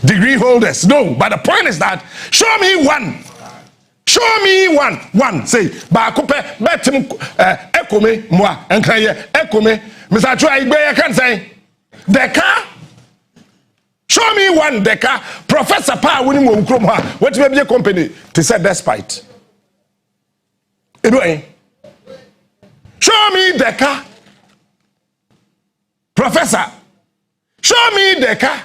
degree holders. No, but the point is that show me one. Show me one. One. Say, Bakupe, betim ekome, moi, enkaye, ekome. Mr. Chua Igbe, can say, Deka. Show me one Deka. Professor Pa, winning Mkroma. What may be a company to say despite. Anyway, show me Deka. Professor, show me Deka.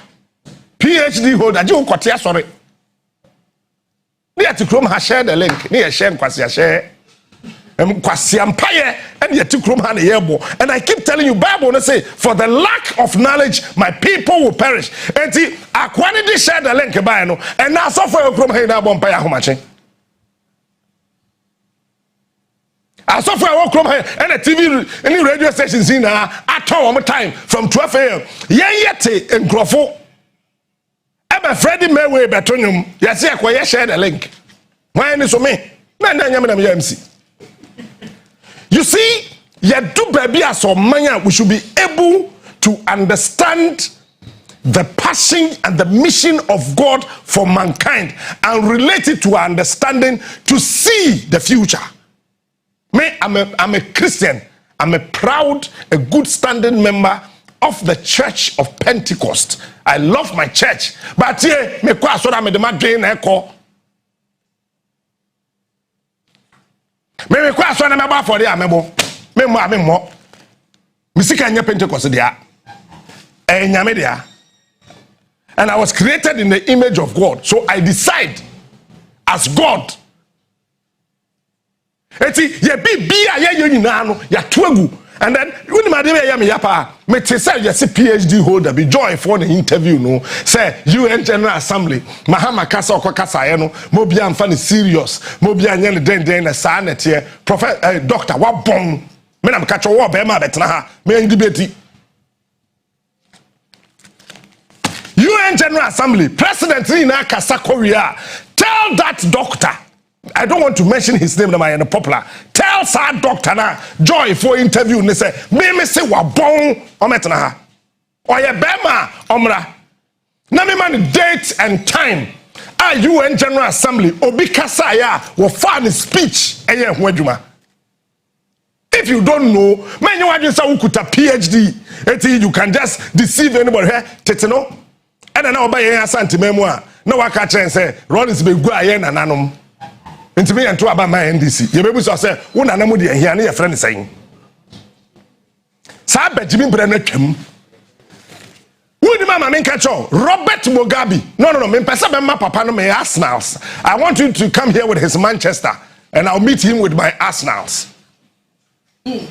PhD holder. You got here, sorry. Near to Chrome has shared the link. Near share Kwasia share. Kwasi Empire and yet to Chrome hand a. And I keep telling you, Bible say, for the lack of knowledge, my people will perish. And see, I quantity share the link by no, and now so for Chrome hand a bompire how much. I saw for our Chrome and a TV, any radio stations in at all time from 12 a.m. Yeti and Grofo. I'm a Freddie Mayweather Betonium. Yes, I share the link. Why is it me? MC. You see, do baby as or mania, we should be able to understand the passion and the mission of God for mankind and relate it to our understanding to see the future. Me, I'm a Christian. I'm a proud, a good standing member of the Church of Pentecost. I love my church. But here, me kwa so da me de ma dwen na ekọ. Me kwa so na me ba for there amebo. Me mo. Me sika nya Pentecost dia. Nyame dia. And I was created in the image of God. So I decide as God. Eti ye bia ye nyina no ya toagu. And then when my yapa me te say yes PhD holder be joy for the interview no say UN General Assembly Mahama kasa okokasa ye no mo bia amfa ne serious mo bia nya ne den na sa na tie professor doctor wa bon me na me catch wo be ma betena ha me debate UN General Assembly President Ina Kasa Korea tell that doctor I don't want to mention his name, na in popular. Tell sir doctor na joy for interview. Ne say me say wa bon ometna ha. Oye bema omra. Na me man date and time. UN General Assembly obi kasa ya wo fa ne speech eye ho adwuma. If you don't know, man you wadwen say ukuta PhD. Eti you can just deceive anybody here. Tete no. And na oba yen Asante memu a na waka chen say Rollins be gu aye na nanom. Into me and to about my NDC. You maybe so say, one animal here, and your friend is saying. Sabe Jimmy Brenner came. Would Mamma make catch all? Robert Mugabe. No, me pesa my papa no me Arsenals. I want you to come here with his Manchester, and I'll meet him with my Arsenals. Tell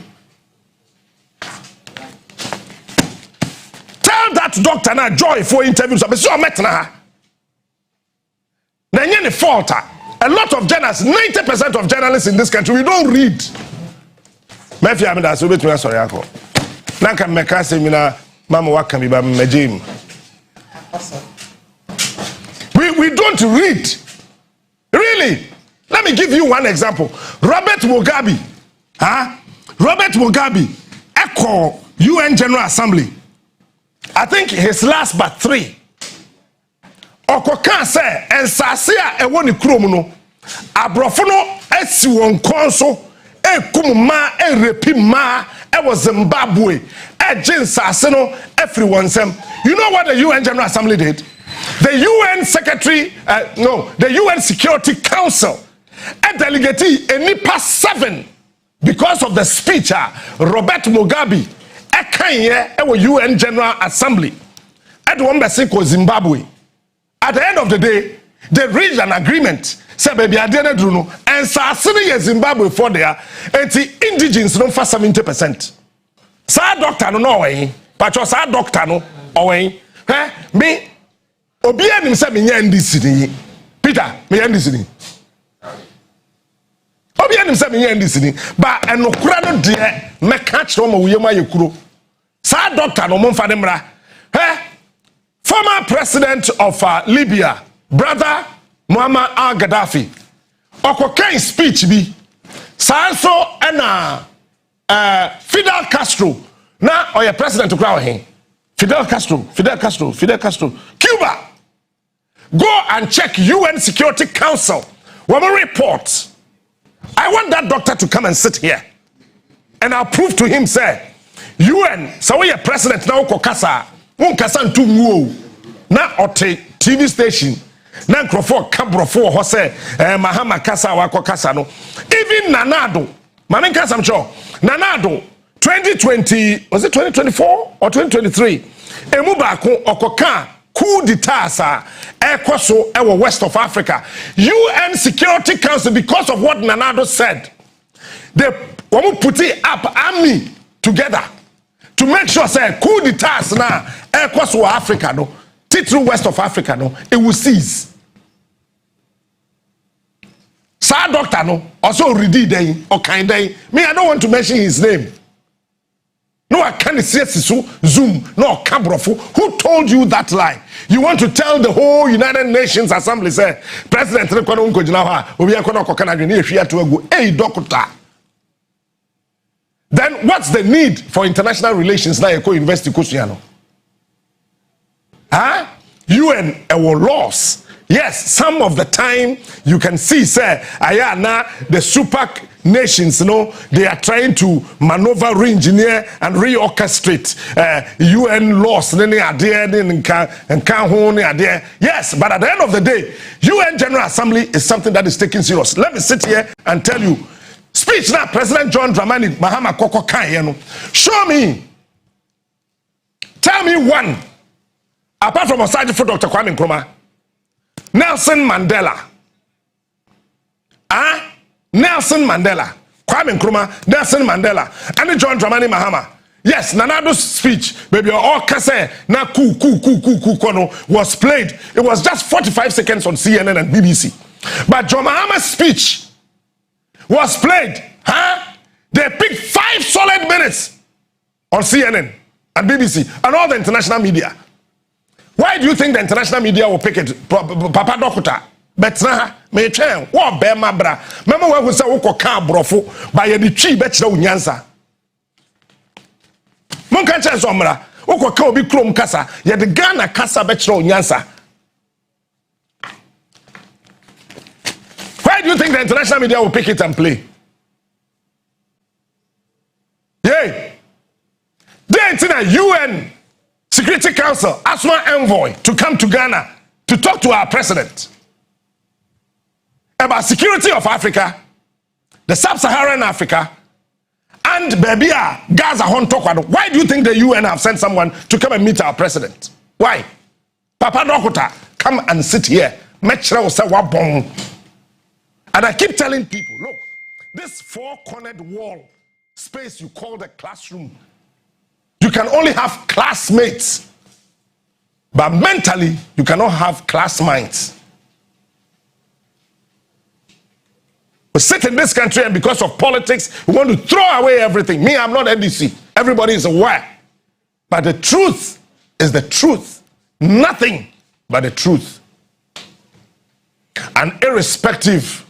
that doctor now joy for interviews. I'm so met na. Then you fault. A lot of journalists, 90% of journalists in this country, we don't read. Maybe I'm not so bit sorry. Nanka mekase mina mama wakami ba mejim. We don't read. Really? Let me give you one example. Robert Mugabe. Robert Mugabe echo UN General Assembly. I think his last but 3. Okoka say ensase a ewo ne krom no abrofo no asi won konso ekum ma erepi ma ewo Zimbabwe ensase no everyone sem. You know what the UN General Assembly did? The UN Secretary the UN Security Council a delegate enipa 7 because of the speech Robert Mugabe ekanye ewo UN General Assembly at wombese ko Zimbabwe. At the end of the day, they reached an agreement. Say, baby, I didn't do no. And Sassini is Zimbabwe for there. And the indigenous no for 70%. Sa doctor no way. But your sa doctor no away. Me, Obian himself in NDC. Peter, me NDC. Obian himself in NDC. But and no crano dear, me catch no mo yema yekuro. Sa doctor no mon fademra. Former president of Libya, brother Muammar al-Gaddafi, okokan speech bi, Sarfo and Fidel Castro, na oye president to crowd him. Fidel Castro, Cuba. Go and check UN Security Council. Woman report. I want that doctor to come and sit here. And I'll prove to him, say, UN, so we are president now, Kokasa, won Kasan to Wu, na ote TV station, na Crawford Cabrofo, Jose, Mahama Kasa, Wako Kasano, even Nanado, Mamin Kasamcho, Nanado, 2020, was it 2024 or 2023? Emubako, Okoka, coup d'etat, Ekwaso, Ewa West of Africa, UN Security Council, because of what Nanado said, they put it up army together to make sure say coup d'etat now across Africa no through West of Africa no it will cease. Sir doctor no also ready day or kind day. Me I don't want to mention his name. No, I can't see Zoom, no Cabrofo. Who told you that lie? You want to tell the whole United Nations Assembly say President hey doctor. Then what's the need for international relations now? University Kusiano? UN laws. Yes, some of the time you can see, say, now the super nations, they are trying to maneuver, re-engineer, and re-orchestrate UN laws. Yes, but at the end of the day, UN General Assembly is something that is taken serious. Let me sit here and tell you. Speech now, President John Dramani Mahama Koko Kayeno. Show me. Tell me one. Apart from Asante for Dr. Kwame Nkrumah. Nelson Mandela. Nelson Mandela. Kwame Nkrumah, Nelson Mandela. And John Dramani Mahama. Yes, Nanado's speech, baby, all kase na kono was played. It was just 45 seconds on CNN and BBC. But John Mahama's speech was played, They picked 5 solid minutes on CNN and BBC and all the international media. Why do you think the international media will pick it? Papa Dokota, Betra, Mechen, what Bema Bra, Mama who said Oko Ka Brofo by the tree Betcha Unyansa. Monkancha Somra, Oko Ka Obi Krom Kasa, yet the Ghana Kasa Betcha Unyansa. Why do you think the international media will pick it and play? Yay! Then a UN Security Council asked one envoy to come to Ghana to talk to our president about security of Africa, the sub-Saharan Africa, and Babia, Gaza, Kwara. Why do you think the UN have sent someone to come and meet our president? Why? Papa Dokota, come and sit here. Wéàpons. And I keep telling people, look, this 4-cornered wall space you call the classroom, you can only have classmates, but mentally you cannot have classmates. We sit in this country and because of politics we want to throw away everything. Me, I'm not NDC. Everybody is aware, but the truth is the truth. Nothing but the truth. And irrespective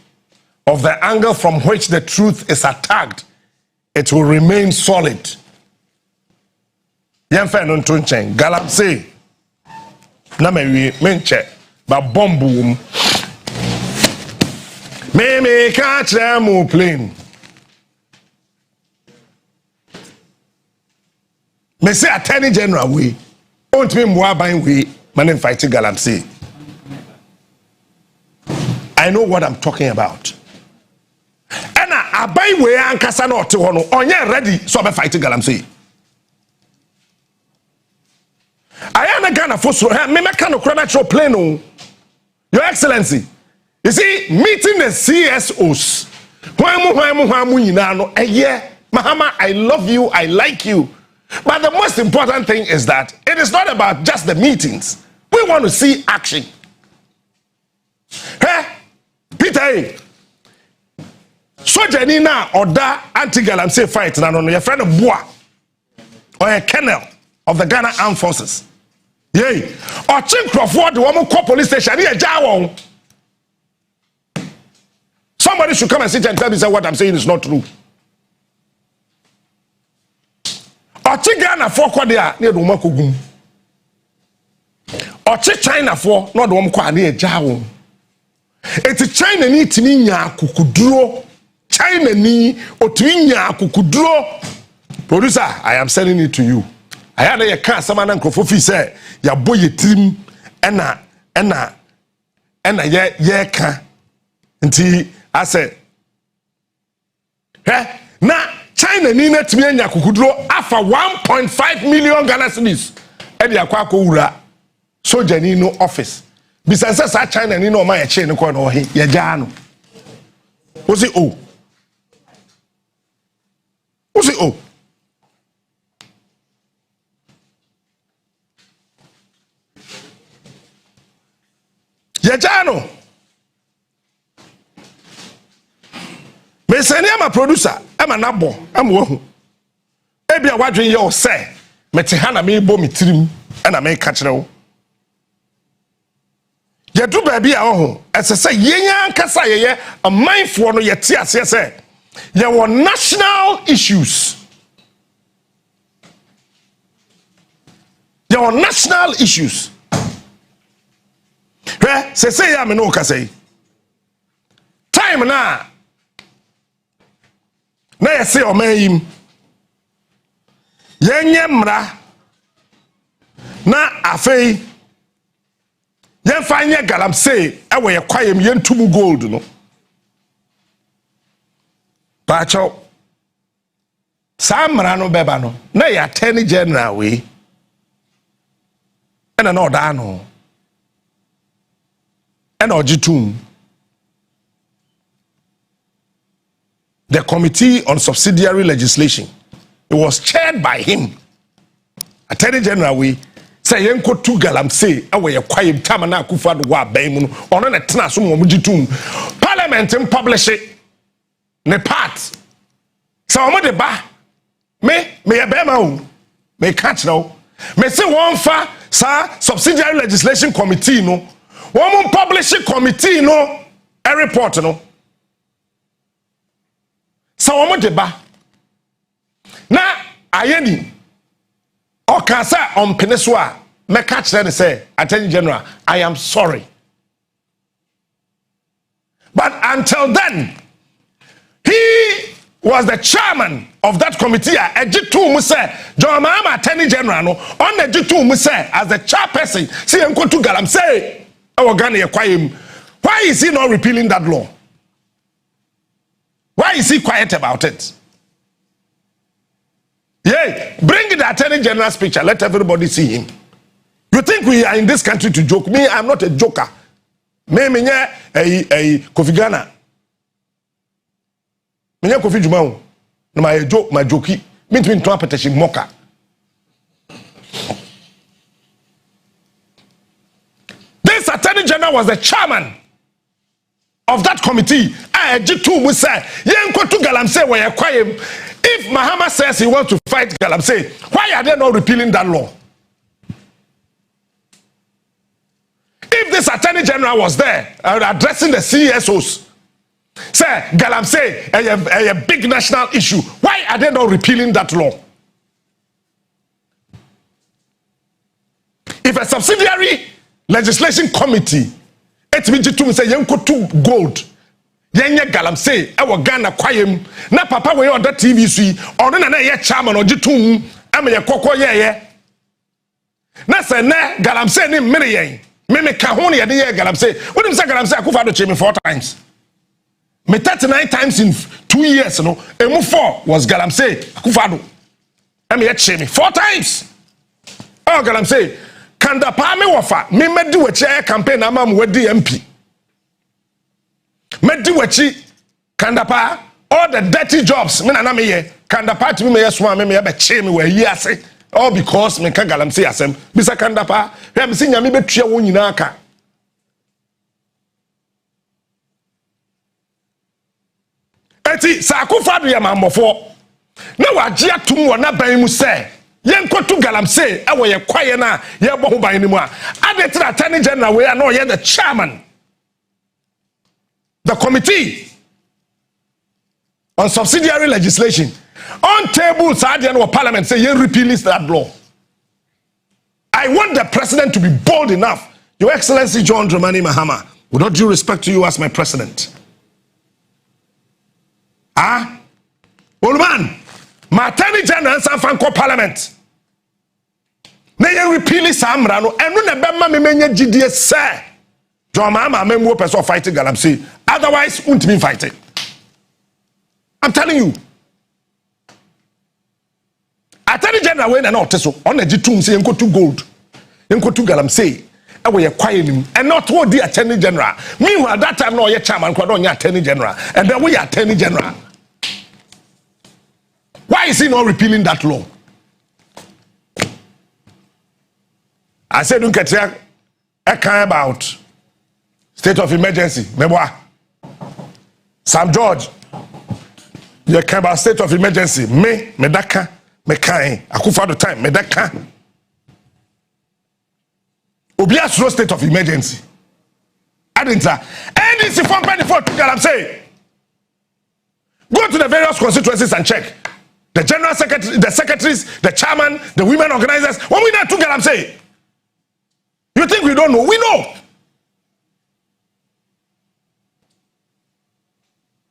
of the angle from which the truth is attacked, it will remain solid. Yemfe no ntonchen Galamsey na mewie menche ba bombu me ka kire mu plane me say attorney general we won't me mo aban we man fight Galamsey. I know what I'm talking about. And aban we ankasa na ote ho no onye ready so be fight Galamsey. I am a Ghana for so me can no plane. Your Excellency, you see, meeting the CSOs. Mahama, I love you, I like you. But the most important thing is that it is not about just the meetings. We want to see action. Hey, Peter, Soja Nina or da anti-Galamsey fight na no your friend of Boa or a colonel of the Ghana Armed Forces. Yay. Or Crawford, the woman call police station here, Jawon. Somebody should come and sit and tell me that what I'm saying is not true. Or Ghana for Kwadwo near the woman kugum. Oche China for not one kwa ne jawo. Eti China ni timi nya kukuduro. China ni otimi nya kukuduro. Producer, I am sending it to you. I had a car some man Kofofi say ya boy team ena ye ka. Nti I said na China ni na timi nya kukuduro afa 1.5 million Ghana cedis. Edi akwa ko wura soja ni no office. Bisanse sa China ni no ma ye che ni ko no he ye ja no. Wo si o. Wo si o. Ye ja no. Me seni ama producer, ama nabo, ama wo. Ebi a wadwen ye o say, me te ha na me bo me tirim, na me ka kire wo. Ye do baabi a ho, ese say yenya nkasa ye amanfo no ye te ase say, ye were national issues. Ye were national issues. Say ya me no ka say. Time na ye say o mayim. Yenye mra na afei yen fanye Galamsey ewe ye kwayem yen tumu gold no pacho samra no beba no na ya attorney general we ena na oda no ena ojitum the committee on subsidiary legislation. It was chaired by him. Attorney General we say yenko tu Galamsey awe ye kwayem tamana Akufo-Addo wa ban mu no ono na tena so mo gitum parliament publish it ne part so omo de ba me ye be ma o me catch now me say one fa sa subsidiary legislation committee no one publish committee no a report no so omo de ba na ayeni o kasa on peneswa me catch them say Attorney General I am sorry, but until then he was the chairman of that committee. Ejitu mu say John Mahama Attorney General no on ejitu mu say as the chairperson see enko to Galamsey e Ghana ye kwayem. Why is he not repealing that law? Why is he quiet about it? Yeah, bring the Attorney General's picture. Let everybody see him. You think we are in this country to joke? Me, I'm not a joker. Me, Kofi Ghana. Me, Kofi Jumau. No, my joke, my jokey. Me, to interpret moka. This Attorney General was the chairman of that committee. I G2 we say, yenko to Galamsey where you kwayem. If Mahama says he wants to fight Galamsey, why are they not repealing that law? If this Attorney General was there addressing the CSOs, say Galamsey a big national issue, why are they not repealing that law? If a subsidiary legislation committee, it means to say yenko to gold. Yenye Galamsey ewo Ghana kwayem na papa we on that TV sui ono na ye chairman ojitum ame ye kokko ye na se ne Galamsey ni mmere yen me ka ho ne ye Galamsey wonim say Galamsey Akufo-Addo chemi 4 times me 39 times in 2 years no emu 4 was Galamsey Akufo-Addo ame ye chemi 4 times oh Galamsey kanda pa me wofa me medi wachi campaign amam wadi MP Medi wachi kandapa all the dirty jobs me na me ye kandapa to me yes one me be che me we ase all because me ka Galamsey asem bisa kandapa he me sinya me betua wo nyina aka eti sa Akufo-Addo ye mamofo na wagye atum wo na ban mu se yenko to Galamsey e wo ye kwaye na ye bo ho ban ni mu a adetra Attorney General we are no ye the chairman. The committee on subsidiary legislation on tables at the end of parliament say you repeal that law. I want the president to be bold enough. Your Excellency John Dramani Mahama, with all due respect to you as my president. Old man, my attorney general and San Franco Parliament. May you repeal Samrano and no nebema me menye GDS sir. John Mahama memwo person fighting Galamsey. Otherwise, won't be fighting. I'm telling you. Attorney general when not so on the G2 say enko to gold. Enko to Galamsey. And we acquire him. And not what the attorney general. Meanwhile, that time no your chairman Kwadwo attorney general. And then we are attorney general. Why is he not repealing that law? I said, don't get here. I care about state of emergency. Meboa. Sam George. You care about state of emergency. Medaka. Mekai. Akufa the time. Medaka. Obia slow state of emergency. I didn't say. NDC from 24 to Galamsey. Go to the various constituencies and check. The general secretary, the secretaries, the chairman, the women organizers. When we not to Galamsey. You think we don't know? We know.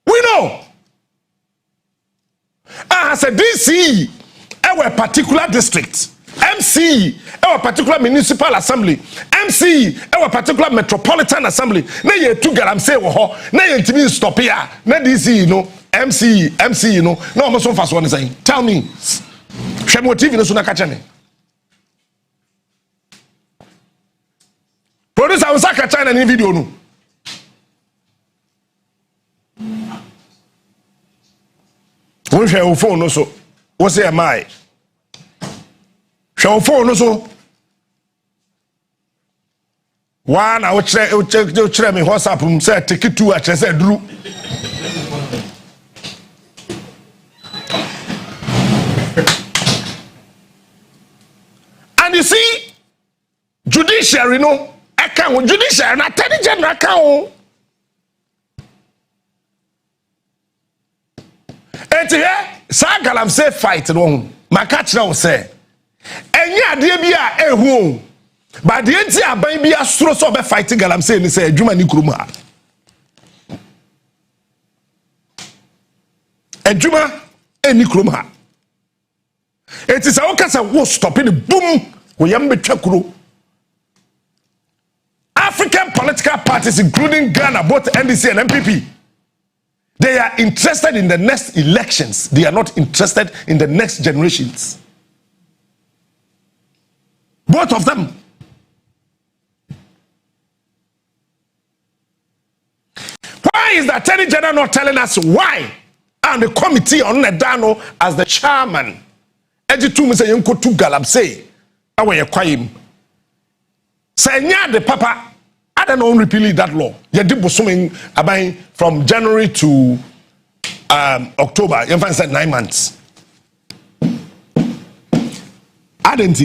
We know. As a DC, our particular district, MC, our particular municipal assembly, MC, our particular metropolitan assembly. Na ye to Galamsey wo ho, na ye ntimi stop here. Na DC, you know, MC, you know. No almost so fast one is saying. Tell me. Shemo TV no so na catch me. Producer will sack a China in video. No. One share phone also. What's say am I? Share phone also. One I will check me WhatsApp say take it to a say Drew. And you see, judiciary, no. Judiciary and attorney general account. And here, Sir Galamsey fight no. My catch now say, "Enya ade bia ehu, but the enti aban bia soro so be fighting Galamsey ni say adwuma ni kurum ha. Adwuma eni kurum ha. It is a okasa wo stop in boom, we yam betwa kuro. African political parties, including Ghana, both NDC and NPP, they are interested in the next elections. They are not interested in the next generations. Both of them. Why is the Attorney General not telling us why? And the committee on Nedano as the chairman. Ejitu say yenko to Galamsey. Awe yekwayim. Say nya the papa. I don't know repealing that law. You did Abena from January to October. You find said 9 months. I didn't.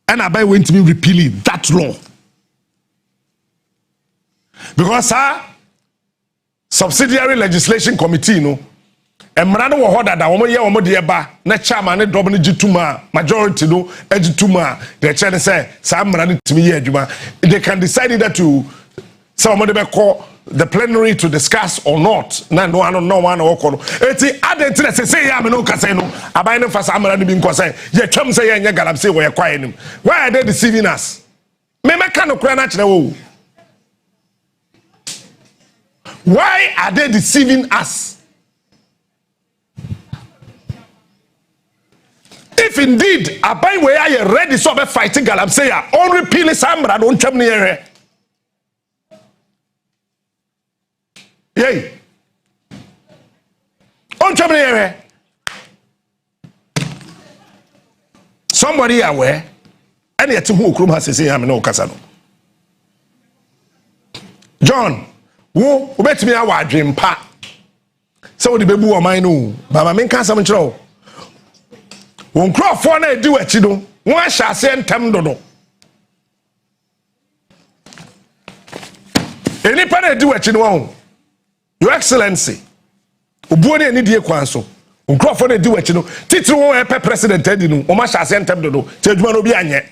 And Abena went to be repealing that law because subsidiary legislation committee, no. Emrano wo hoda da womo ye womo de ba na chairman ne dobo ne gituma majority no agituma the chair say sa mrano timi ye adwuma they can decide either to somebody be call the plenary to discuss or not na no one okọ no eti adenti say ya me no kase no aban ne fa sa mrano bi nko say ye twam say ye nya Galamsey wo ye kwae nim why are they deceiving us me meka no kura na kire wo why are they deceiving us? If indeed Abena we are ready so be fighting Galamsey on repeal Samra don't tell me here. Yay. On tell me here. Somebody aware and yet who krum has say am no kasano. John, wo obetimi awa adwem pa. So the baby o man no, baba men kan sam kiro. Won crofo na edi wachi no won ahyase ntem dodo eni pa na edi wachi no won your excellency obuo na eni die kwan so won crofo na edi wachi no titiri won e president edi no won ahyase ntem dodo te adwuma no bi anye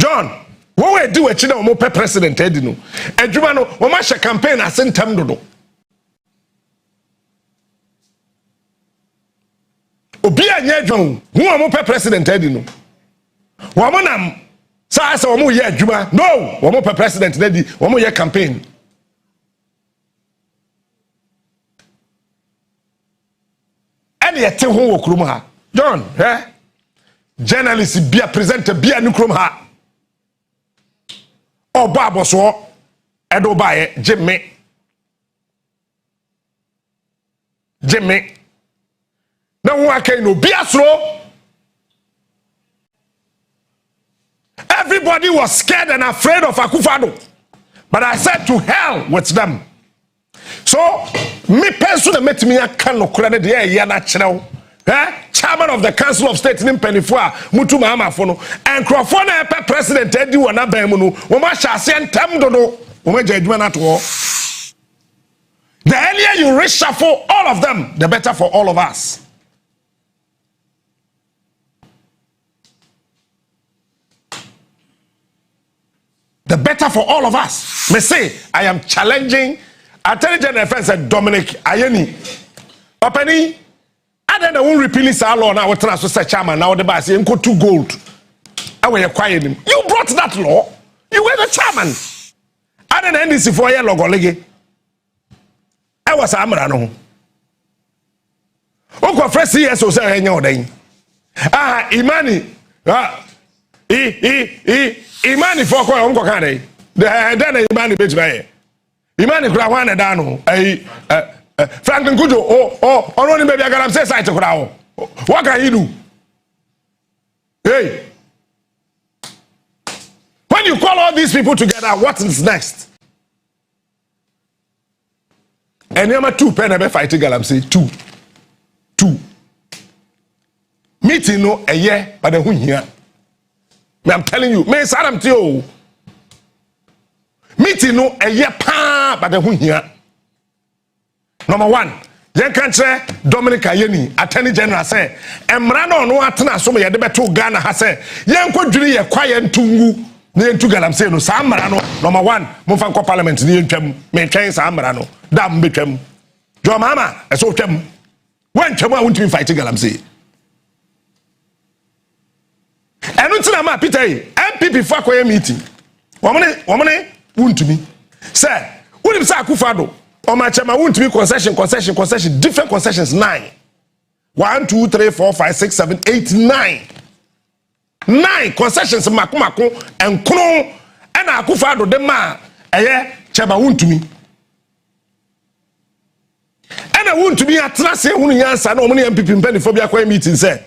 John, what we do a china omo pe president edi no. Adwuma no, wo ma hye campaign asentem dodo. Obi anya adwon, hu omo pe president edi no. Wo mo nam sa ase omo ye adwuma. No, wo mo pe president edi, wo mo ye campaign. Any ete ho wo krum ha. John, journalist bia presenter bia nu krum ha. Oba aboso edo bae Jimmy. Now who can no be asro? Everybody was scared and afraid of Akufo-Addo. But I said to hell with them. So me person met me a can no credit here na channel. Chairman of the Council of State in Penifua, Mutu Mahama Fono, and Crofona President Eddie Wanabemunu, Omasha Sian Tamdono, Omajedman at war. The earlier you reshuffle all of them, the better for all of us. The better for all of us. Me say, I am challenging Attorney General Defense Dominic Ayeni. Openi. And then they won't repeal this law now. What transfer say chairman now? The boss say go 2 gold. I will acquire him. You brought that law. You were the chairman. And then NDC for your logo lege. I was amra no. Oko fresh CS o say enya odan. Imani. Imani for ko on ko kan dey. Then Imani bet by. Imani kura wan da no. Franklin Kujo, only maybe I got say side to crowd. What can he do? Hey, when you call all these people together, what is next? And number 2 pen ever fighting Galamsey 2. Meeting no a year, but the who here. I'm telling you, me Saddam Tio. Meeting no a year pa, but the who here. Number 1, yen kan kire Dominic Ayeni, Attorney General say, emra no no atena so me ye de beto Ghana ha say, yen kwadwiri ye kwaye ntungu na yentu Galamsey no sa amra no. Number 1, momfa nko parliament ni yentwam, me twen sa amra no. Da mbetwam. Jo mama, eso twam. Wen twam a wontimi fight Galamsey. Enu ntina ma Peter NPP fa kwaye meeting. Womne wontimi. Say, wonim sa Akufo-Addo Omachema Wontumi concession, different concessions 9. 1, 2, 3, 4, 5, 6, 7, 8, 9. 9 concessions makumako and Kron and Akufo-Addo de ma Chema Wontumi. And I want to be a trust who answer no money MPP Penifobia kwa meeting say.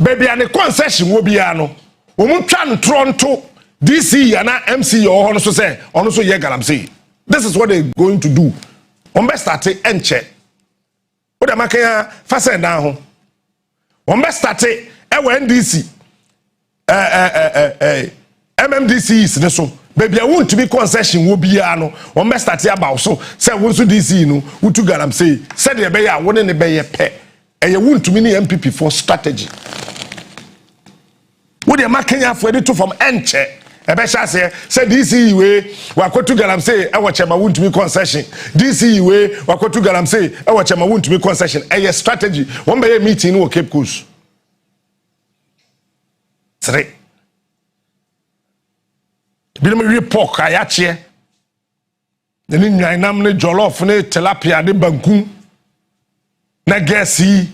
Baby and the concession will be ano. Omutran Toronto DC and MC or also say, also ye Galamsey. This is what they're going to do. Ombe start enche. What am I saying? Fasten down. Ombe start NDC. MMDC is so. Baby, I want to be concession will be ano. Ombe start about so. Say won't DC no. Who to Galamsey? Said the beya one in the beya pet. And you want to mini MPP for strategy. What am I saying for the two from enche? Ebesha say DC way wakotu Galamsey e wachema Wontumi concession. DC way wakotu Galamsey e wachema Wontumi concession. A strategy. One be meeting no Cape Coast. 3. Bi me report ayache. Ne nyanam ne jollof ne tilapia de banku. Na gesi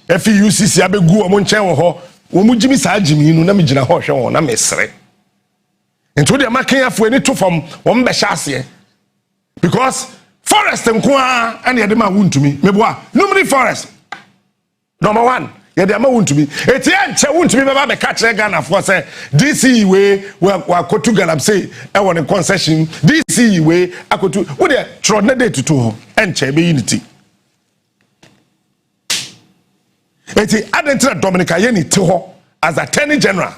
FUCC abegu omo nchen wo ho. Wo mu jimi sa jimi no na me gina ho hwe won na mesre. Into the making for any two from BOMBSHELL because forest and Kwara and the man wound to me. Nobody forest. Number 1, yeah, the man wound to me. It's the wound to me about the catch Ghana for say DC way where Kotu Galamsey I want a concession. DC way I could do what they try to and Chebe unity. It's the identity Dominic Ayeni to as Attorney General.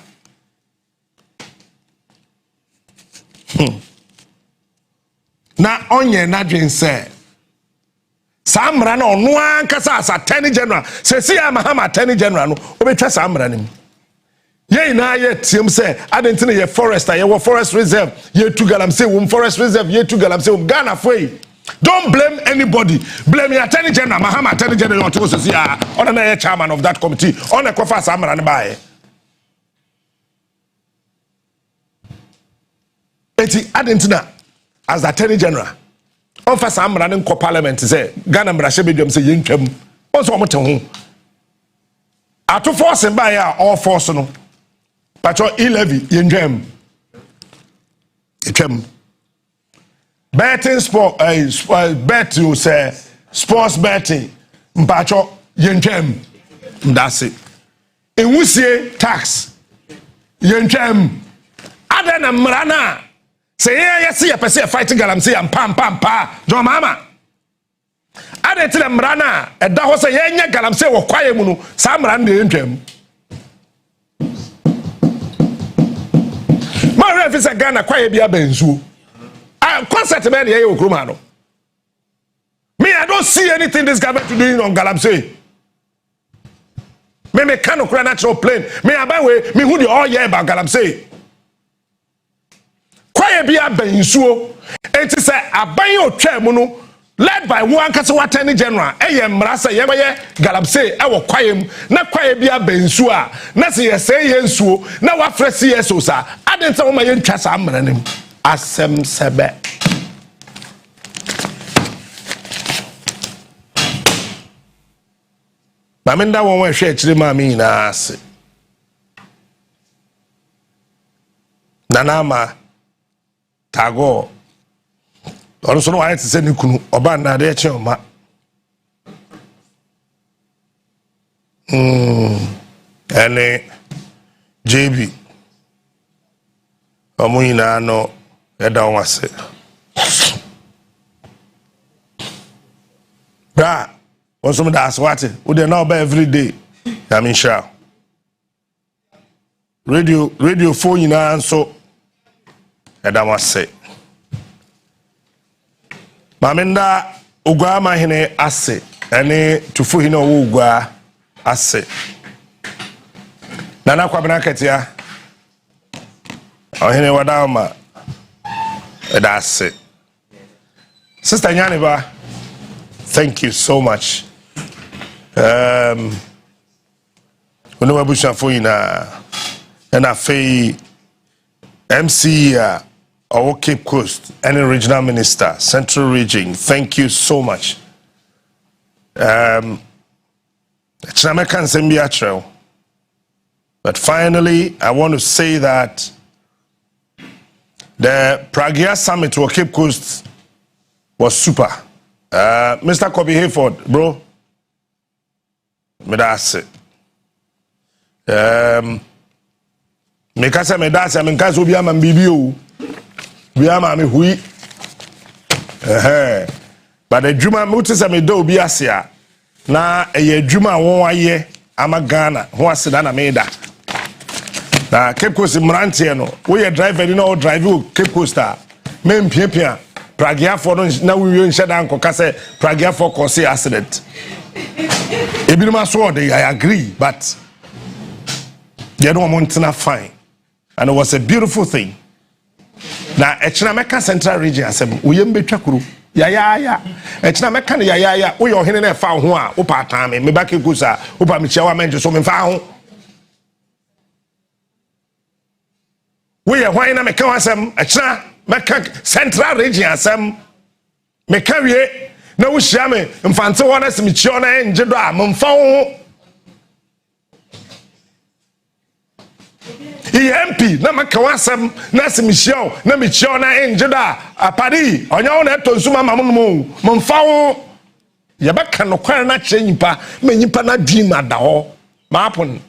Na onye na dwen say samra na ono ankasa as Attorney General say see am Attorney General no obetwa samra nim Ye na ye tiem say adentine ye forest ye wo forest reserve ye tu Galamsey forest reserve ye tu Galamsey Ghana foi. Don't blame anybody. Blame your attorney general. Mahama attorney general on the chairman of that committee. On the Kofa Samara and Baye. Eti Adentina as attorney general. On first Samara and Co Parliament say Ghana Brashebedium say Yinkem. Also Moton. Atu force and Baye all force no. Patro E-levy Yinkem. Ikem. Betting sport, bet you say sports betting, mpacho yenchem, that's it. In we say tax, yenchem. Other than Marana, say yeah, see a person fighting Galamsey and pam pa, John Mama. Other than Marana, a da was a yenya Galamsey or quiet munu, some ran the yenchem. My ref is a Ghana quiet be a benzu. Concert man here Krumano. Me, I don't see anything this government doing on Galamsey. Me cannot create natural plane. Me about way me who the all year about Galamsey. Kwaye be a bensuo. It is a abayo chairmunu led by one Kaswa Attorney General. Mrasa ye Galamsey ewo kwayem na kwaye be a bensua. Na se say yensuo na wa fresi yeso sa. Adenta wo ma yentwa sa amranem. Asem sebe. Mamenda won't share Chimami na ase. Nanama Tago. Also, no, I had to send you Obana de Choma. And JB Omuina no. Don't want to say. Bra, what's some of that's what it? We don't know about every day. I mean, sure. Radio phone, you know, and so. I don't want to say. Mamenda Ugama hine ase, ane tufu hine ugwa ase. Nana kwa binaketia. Hine wadama. That's it. Sister Nyaniba, thank you so much. When we were for you and I say MC our Cape Coast and regional minister, Central Region, thank you so much. But finally, I want to say that the Pragya Summit to Cape Coast was super. Mr. Kobe Hayford, bro. That's it. Mekasa medasa menkaso bi ama mbibio. Bi ama me hui. But the Juma mutisa me do bi asia. Na eye Juma won aye ama Ghana. Ho aseda na meda. Na Cape Coast mrantie no we driver ni no drive Cape Coast me mpiapia Pragya for no na we nheda ankoka say Pragya for cause accident ebi ma so dey I agree but they don't want to fine and it was a beautiful thing na Acheampong Central Region asem uyem betwa kuru ya Acheampong ya we yo hene na fa ho a wo pa tan me ba Cape Coast a wo pa me chiawa menje so me fa ho. We are why na meka wasem Acheampong meka Central Region asem meka wie na wo hia me mfante wo na semi chio na enje do a mfa ho MP na meka wasem na semi chio na me chio na enje do a apari onya wo na tonsu mama mo mfa ho ye beka no kwan na che nyipa me nyipa na dream ada ho ma happen